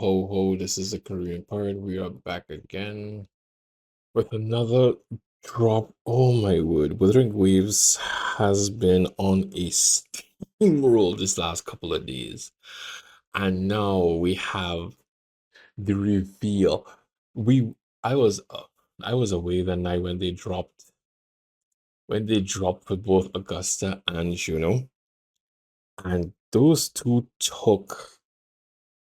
ho, ho. This is the Korean part. We are back again with another drop. Oh my word. Wuthering Waves has been on a steamroll this last couple of days. And now we have the reveal. We I was I was away the night when they dropped with both Augusta and Juno. And those two took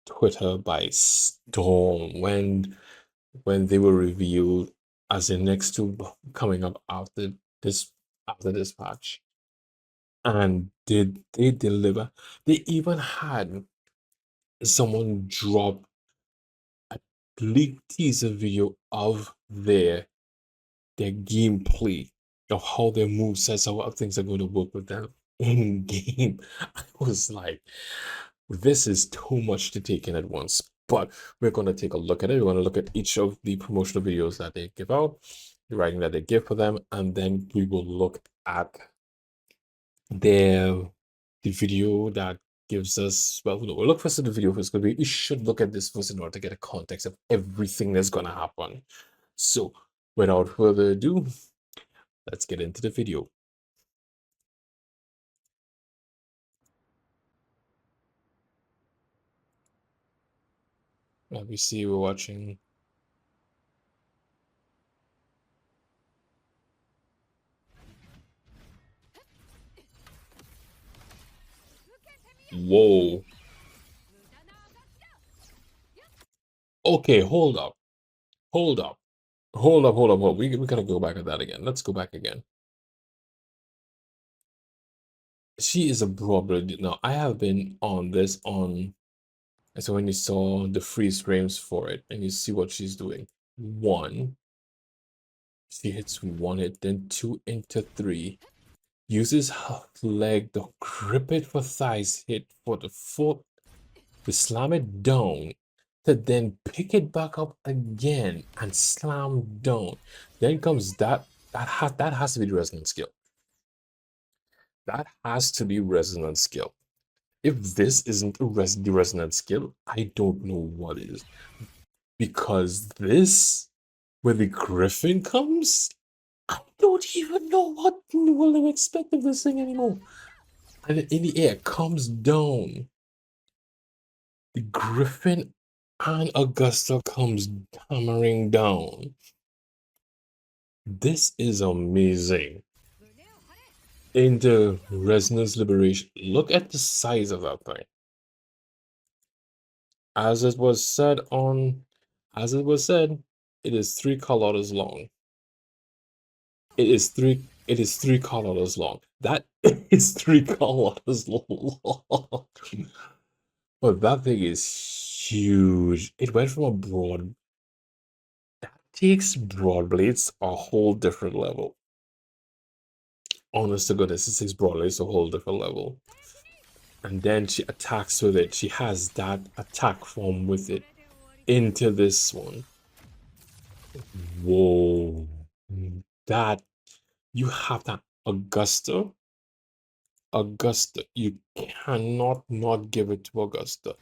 Twitter by storm when they were revealed as the next two coming up this patch. And did they deliver? They even had someone drop a leaked teaser video of their gameplay of how their movesets, how things are going to work with them in game. I was like, this is too much to take in at once. But we're going to take a look at it. We're going to look at each of the promotional videos that they give out, the writing that they give for them, and then we will look at their the video that gives us, well, no, we'll look first at the video first because we should look at this first in order to get a context of everything that's going to happen. So without further ado, let's get into the video. We see we're watching. Whoa. Okay, hold up. Hold up. Hold up, hold up, hold up. We gotta go back at that again. Let's go back again. She is a broad. Now, I have been on this on. So when you saw the freeze frames for it, and you see what she's doing. One, she hits one hit, then two into three. Uses her leg to grip it for thighs hit for the foot, to slam it down, to then pick it back up again and slam down. Then comes that has to be the resonance skill. That has to be resonance skill. If this isn't the resonance skill, I don't know what is. Because this, when the griffin comes, I don't even know what will I expect of this thing anymore. And in the air comes down. The griffin and Augusta comes hammering down. This is amazing. Into resonance liberation. Look at the size of that thing. As it was said, it is 3 kilometers long. It is 3 kilometers long. That is 3 kilometers long. But that thing is huge. It went from a broad. That takes broad blades a whole different level. Honest to goodness, it takes broad blades a whole different level. And then she attacks with it. She has that attack form with it into this one. Whoa. That, you have that Augusta. You cannot not give it to Augusta.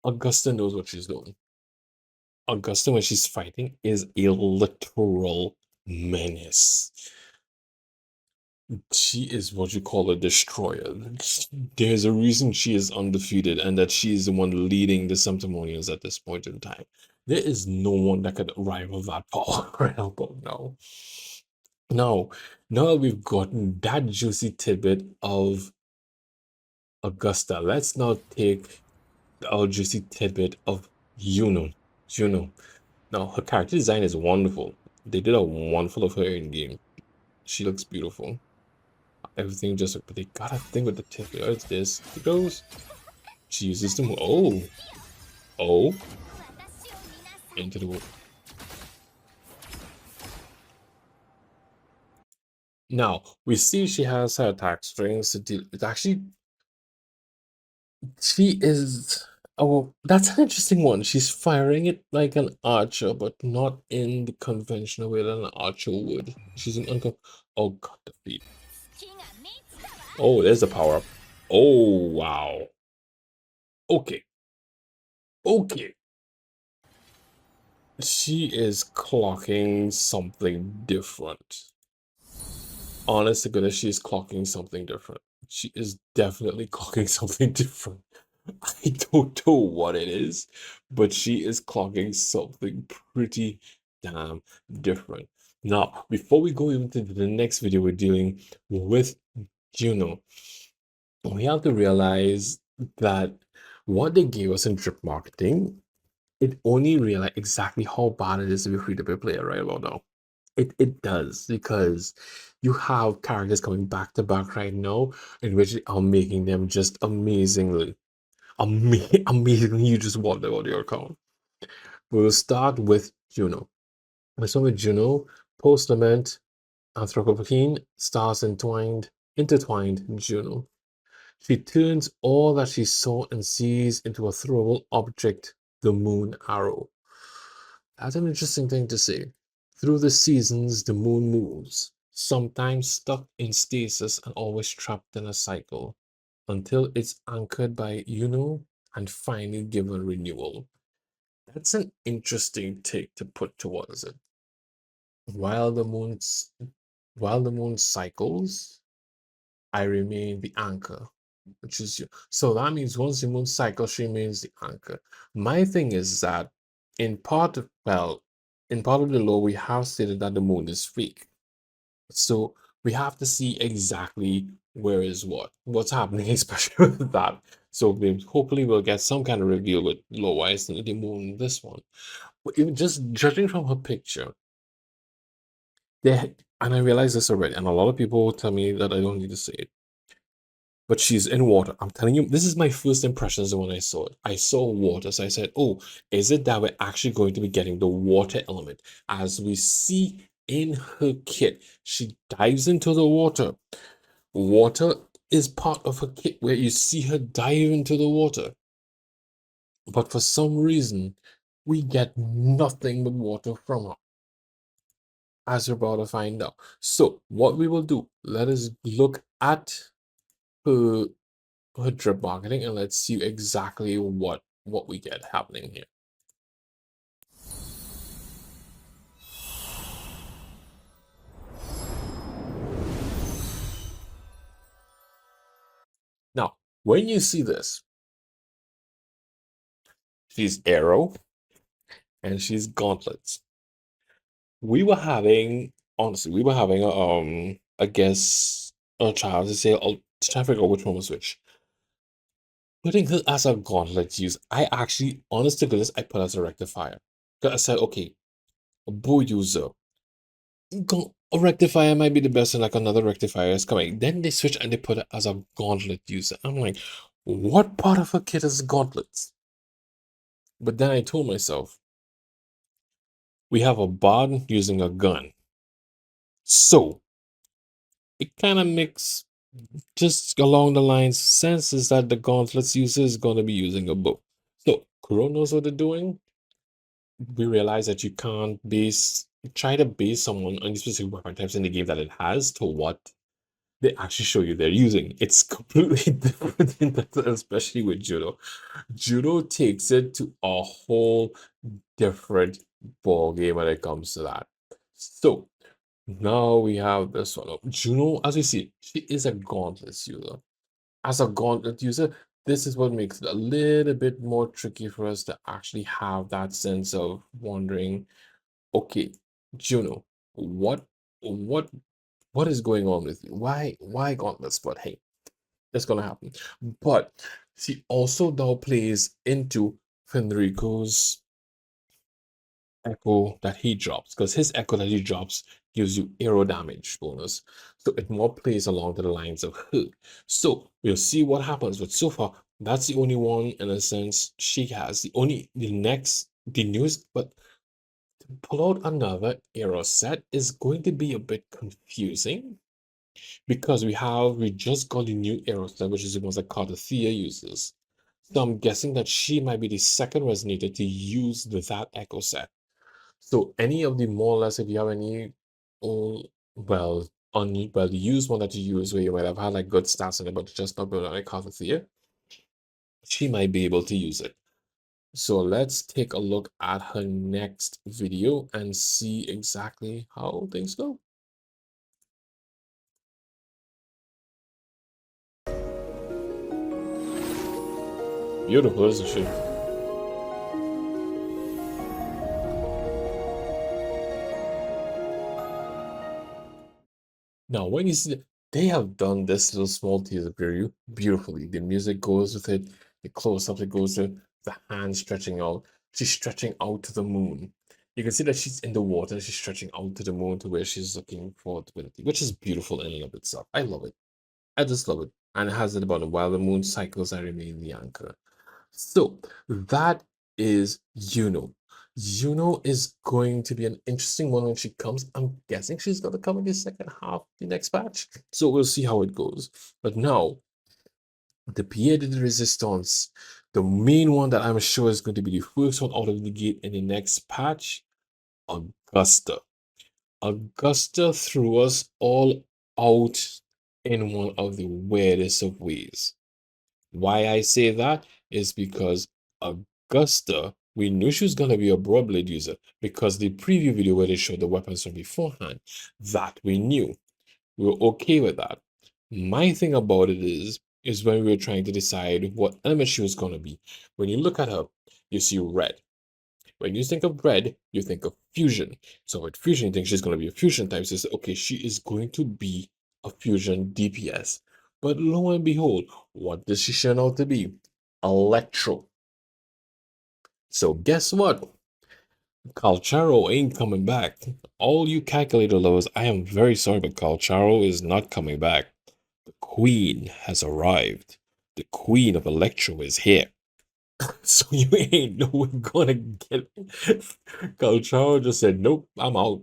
Augusta knows what she's doing. Augusta, when she's fighting, is a literal menace. She is what you call a destroyer. There's a reason she is undefeated and that she is the one leading the Subtermonians at this point in time. There is no one that could rival that power right about now. Now that we've gotten that juicy tidbit of Augusta, let's now take our juicy tidbit of Juno. Now, her character design is wonderful. They did a wonderful of her in game. She looks beautiful. Everything just, but they got a thing with the tip. It's this. It goes. She uses them. Oh, into the wood. Now we see she has her attack strings to deal. It's actually, she is. Oh, that's an interesting one. She's firing it like an archer, but not in the conventional way that an archer would. She's an unco. Oh god, the feet. Oh, there's a power up. Oh wow. Okay. Okay, she is clocking something different. Honest to goodness, she's clocking something different. She is definitely clocking something different. I don't know what it is, but she is clocking something pretty damn different. Now, before we go into the next video, we're dealing with Juno. We have to realize that what they gave us in drip marketing, it only realize exactly how bad it is to be a free-to-play player right about now. It does, because you have characters coming back to back right now in which are making them just amazingly you just want them on your account. We'll start with Juno. We start with Juno, post-lament, Anthropocene, stars intertwined Juno. She turns all that she saw and sees into a throwable object, the moon arrow. That's an interesting thing to say. Through the seasons, the moon moves, sometimes stuck in stasis and always trapped in a cycle, until it's anchored by and finally given renewal. That's an interesting take to put towards it. While the moon's while the moon cycles, I remain the anchor, which is you. So that means once the moon cycles, she remains the anchor. My thing is that in part of the law, we have stated that the moon is fake. So we have to see exactly where is what's happening, especially with that. So hopefully we'll get some kind of reveal with low wise and the moon this one. But even just judging from her picture, and I realize this already, and a lot of people tell me that I don't need to say it, but she's in water. I'm telling you, this is my first impressions when I saw it. I saw water, so I said, oh, is it that we're actually going to be getting the water element? As we see in her kit, she dives into the water. Water is part of her kit where you see her dive into the water. But for some reason, we get nothing but water from her, as we're about to find out. So, what we will do, let us look at her drip marketing and let's see exactly what we get happening here. Now, when you see this, she's arrow and she's gauntlets. We were having I guess a child to say, I'll try to figure out which one was which. Putting her as a gauntlet use, I actually, honest to goodness, I put as a rectifier. Because I said, okay, a bow user, a rectifier might be the best, and like another rectifier is coming. Then they switch and they put it as a gauntlet user. I'm like, what part of a kit is gauntlets? But then I told myself, we have a bard using a gun. So it kind of makes just along the lines senses that the gauntlets user is going to be using a bow. So Kuro knows what they're doing. We realize that you can't try to base someone on the specific weapon types in the game that it has to what they actually show you they're using. It's completely different in that, especially with judo. Judo takes it to a whole different ball game when it comes to that. So now we have this one. Juno, as we see, she is a gauntlet user. As a gauntlet user, this is what makes it a little bit more tricky for us to actually have that sense of wondering, okay, Juno, what what what is going on with you? Why gauntlets? But hey, it's gonna happen. But she also now plays into Fenrico's echo that he drops, because his echo that he drops gives you arrow damage bonus. So it more plays along to the lines of her. So we'll see what happens. But so far, that's the only one in a sense she has. The newest, but to pull out another arrow set is going to be a bit confusing, because we just got the new arrow set, which is the ones that Cardothea uses. So I'm guessing that she might be the second resonator to use that echo set. So any of the more or less, if you have any, oh, the used one that you use where you might have had like good stats in it, but just not built on a Cardothea, she might be able to use it. So let's take a look at her next video and see exactly how things go. Beautiful, isn't she? Now, when you see they have done this little small teaser preview beautifully. The music goes with it, the close up that goes with the hand stretching out. She's stretching out to the moon. You can see that she's in the water. She's stretching out to the moon to where she's looking for divinity, which is beautiful in and of itself. I love it. I just love it. And it has it about it. While the moon cycles, I remain the anchor. So that is Juno. Juno is going to be an interesting one when she comes. I'm guessing she's going to come in the second half of the next patch. So we'll see how it goes. But now, the Pied de Resistance, the main one that I'm sure is going to be the first one out of the gate in the next patch, Augusta. Augusta threw us all out in one of the weirdest of ways. Why I say that is because Augusta, we knew she was going to be a broad blade user because the preview video where they showed the weapons from beforehand, that we knew. We were okay with that. My thing about it is when we were trying to decide what element she was going to be. When you look at her, you see red. When you think of red, you think of fusion. So with fusion, you think she's going to be a fusion type. So you say, okay, she is going to be a fusion DPS. But lo and behold, what does she turn out to be? Electro. So guess what? Calcharo ain't coming back. All you calculator lovers, I am very sorry, but Calcharo is not coming back. The queen has arrived. The queen of Electro is here. So you ain't no one gonna get it. Calcharo just said, nope, I'm out.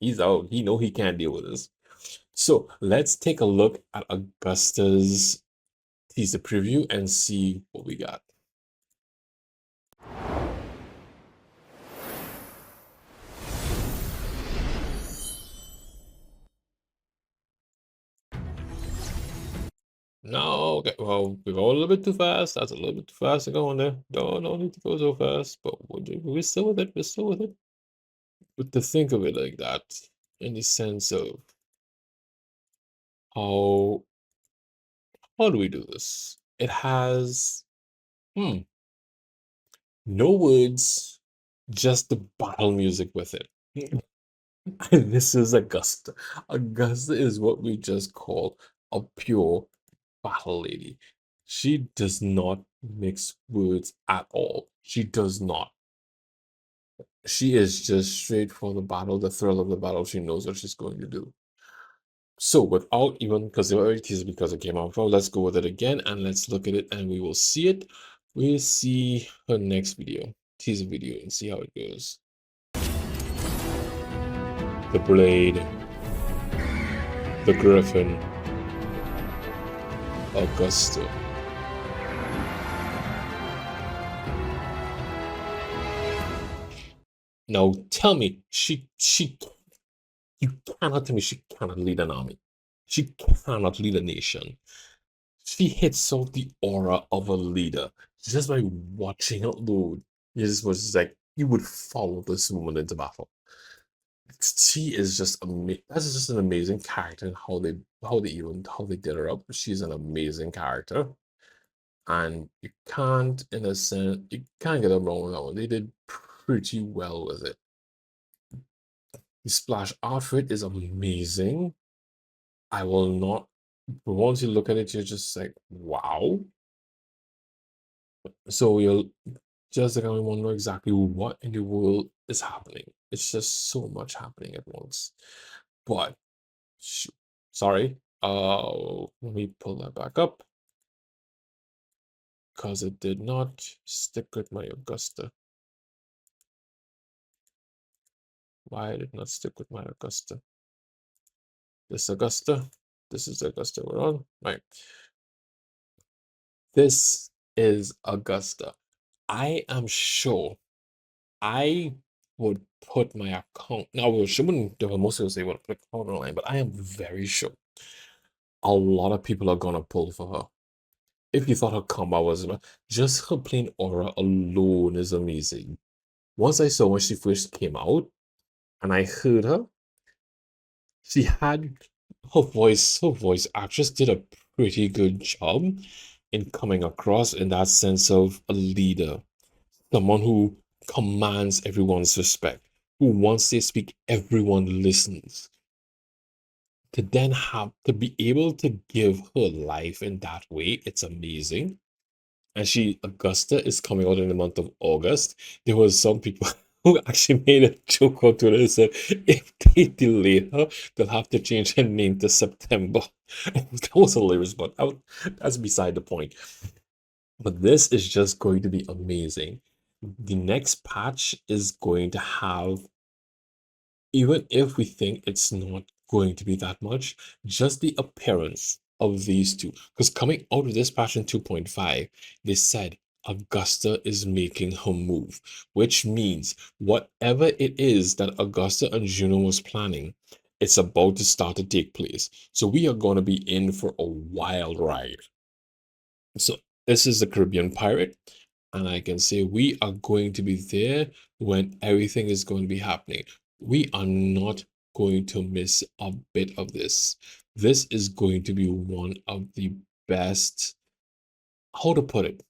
He's out. He know he can't deal with this. So let's take a look at Augusta's teaser preview and see what we got. No, okay. Well, we go a little bit too fast. That's a little bit too fast to go on there. No need to go so fast, but we're still with it. We're still with it. But to think of it like that, in the sense of how how do we do this? It has hmm, no words, just the battle music with it. And this is Augusta. Augusta is what we just call a pure battle lady. She does not mix words at all. She does not. She is just straight for the battle, the thrill of the battle. She knows what she's going to do. So without even, because they already teased because it came out before, let's go with it again and let's look at it and we will see it. We'll see her next video, teaser video, and see how it goes. The Blade, the Griffin, Augusta. Now tell me, you cannot tell me she cannot lead an army. She cannot lead a nation. She hits out the aura of a leader just by watching her dude. You just was just like you would follow this woman into battle. She is just amazing. That's just an amazing character and how they did her up. She's an amazing character. And you can't, in a sense, you can't get them wrong with that one. They did pretty well with it. The splash outfit is amazing. I will not, but once you look at it, you're just like, wow. So you'll just like I want to know exactly what in the world is happening. It's just so much happening at once. But sorry, let me pull that back up because it did not stick with my Augusta. Why did it not stick with my Augusta? This Augusta, this is the Augusta we're on, right? This is Augusta. I am sure I would put my account. Now, she wouldn't do most people say would put account online, but I am very sure a lot of people are gonna pull for her. if you thought her combat was just her plain aura alone is amazing. Once I saw when she first came out and I heard her, she had her voice actress did a pretty good job in coming across in that sense of a leader, someone who commands everyone's respect, who once they speak, everyone listens. To then have to be able to give her life in that way, it's amazing. And Augusta is coming out in the month of August. There was some people who actually made a joke on Twitter and said if they delay her, they'll have to change her name to September. That was hilarious, but that's beside the point. But this is just going to be amazing. The next patch is going to have, even if we think it's not going to be that much, just the appearance of these two. Because coming out of this patch in 2.5, they said Augusta is making her move, which means whatever it is that Augusta and Juno was planning, it's about to start to take place. So we are going to be in for a wild ride. So this is the Caribbean Pirate, and I can say we are going to be there when everything is going to be happening. We are not going to miss a bit of this. This is going to be one of the best, how to put it.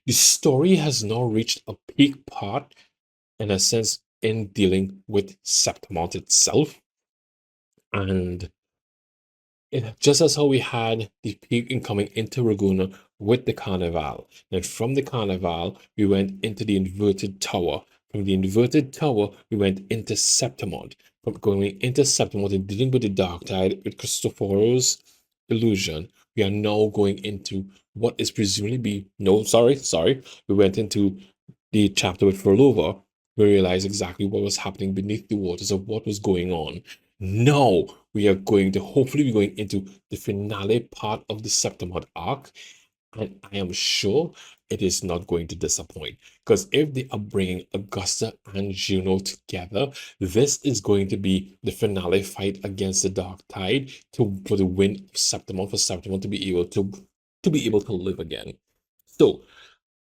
The story has now reached a peak part, in a sense, in dealing with Septimont itself. And just as how we had the peak in coming into Laguna with the Carnival. Then from the Carnival, we went into the inverted tower. From the inverted tower, we went into Septimont. From going into Septimont and dealing with the Dark Tide with Cristoforo's illusion, we are now going into what is presumably be no, sorry. We went into the chapter with Furlova. We realized exactly what was happening beneath the waters of what was going on. Now we are going to hopefully be going into the finale part of the Septimont arc, and I am sure it is not going to disappoint. Because if they are bringing Augusta and Juno together, this is going to be the finale fight against the Dark Tide for the win of Septimont, for Septimont to be able to live again. So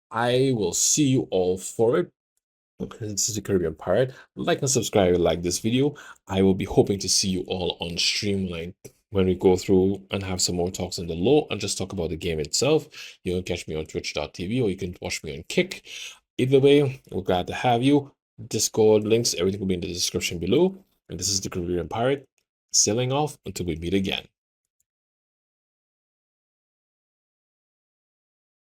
I will see you all for it. This is the Caribbean Pirate. Like and subscribe if you like this video. I will be hoping to see you all on Streamline when we go through and have some more talks on the law and just talk about the game itself. You can catch me on twitch.tv or you can watch me on Kick. Either way, we're glad to have you. Discord links, everything will be in the description below. And this is the Caribbean Pirate, sailing off until we meet again.